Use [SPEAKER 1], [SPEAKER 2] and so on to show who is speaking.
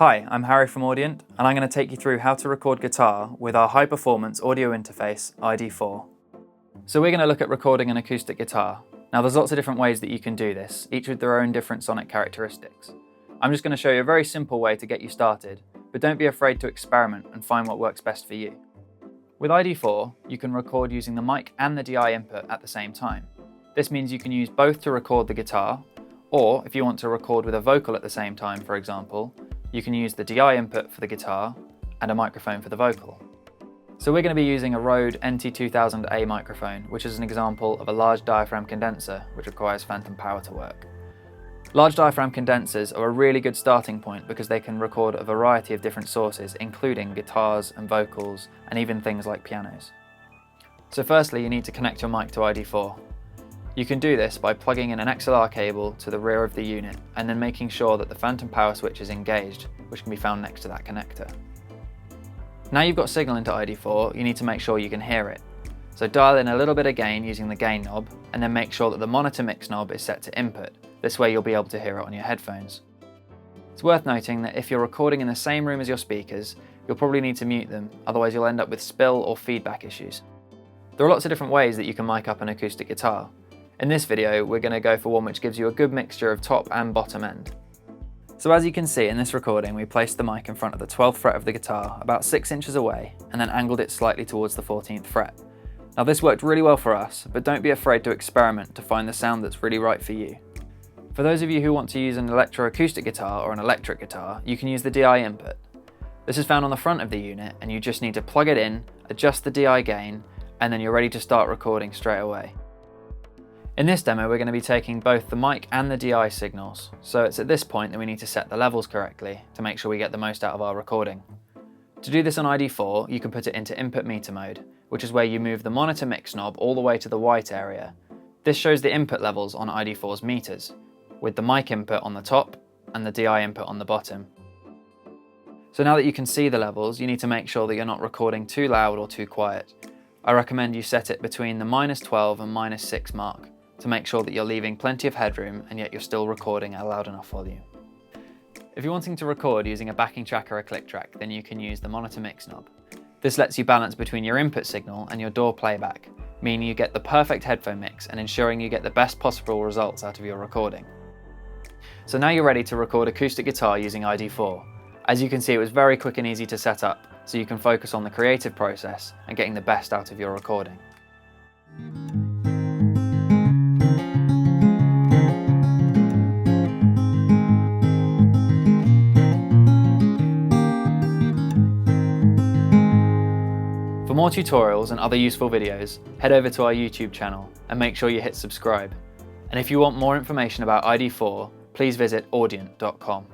[SPEAKER 1] Hi, I'm Harry from Audient, and I'm going to take you through how to record guitar with our high-performance audio interface, ID4. So we're going to look at recording an acoustic guitar. Now there's lots of different ways that you can do this, each with their own different sonic characteristics. I'm just going to show you a very simple way to get you started, but don't be afraid to experiment and find what works best for you. With ID4, you can record using the mic and the DI input at the same time. This means you can use both to record the guitar, or if you want to record with a vocal at the same time, for example, you can use the DI input for the guitar and a microphone for the vocal. So we're going to be using a Rode NT2000A microphone, which is an example of a large diaphragm condenser which requires phantom power to work. Large diaphragm condensers are a really good starting point because they can record a variety of different sources, including guitars and vocals and even things like pianos. So firstly, you need to connect your mic to ID4. You can do this by plugging in an XLR cable to the rear of the unit and then making sure that the phantom power switch is engaged, which can be found next to that connector. Now you've got signal into ID4, you need to make sure you can hear it. So dial in a little bit of gain using the gain knob and then make sure that the monitor mix knob is set to input. This way you'll be able to hear it on your headphones. It's worth noting that if you're recording in the same room as your speakers, you'll probably need to mute them, otherwise you'll end up with spill or feedback issues. There are lots of different ways that you can mic up an acoustic guitar. In this video, we're going to go for one which gives you a good mixture of top and bottom end. So as you can see in this recording, we placed the mic in front of the 12th fret of the guitar, about 6 inches away, and then angled it slightly towards the 14th fret. Now this worked really well for us, but don't be afraid to experiment to find the sound that's really right for you. For those of you who want to use an electroacoustic guitar or an electric guitar, you can use the DI input. This is found on the front of the unit, and you just need to plug it in, adjust the DI gain, and then you're ready to start recording straight away. In this demo, we're going to be taking both the mic and the DI signals, so it's at this point that we need to set the levels correctly to make sure we get the most out of our recording. To do this on ID4, you can put it into input meter mode, which is where you move the monitor mix knob all the way to the white area. This shows the input levels on ID4's meters, with the mic input on the top and the DI input on the bottom. So now that you can see the levels, you need to make sure that you're not recording too loud or too quiet. I recommend you set it between the -12 and -6 mark, to make sure that you're leaving plenty of headroom and yet you're still recording at a loud enough volume. If you're wanting to record using a backing track or a click track, then you can use the monitor mix knob. This lets you balance between your input signal and your DAW playback, meaning you get the perfect headphone mix and ensuring you get the best possible results out of your recording. So now you're ready to record acoustic guitar using ID4. As you can see, it was very quick and easy to set up, so you can focus on the creative process and getting the best out of your recording. For more tutorials and other useful videos, head over to our YouTube channel and make sure you hit subscribe. And if you want more information about ID4, please visit audient.com.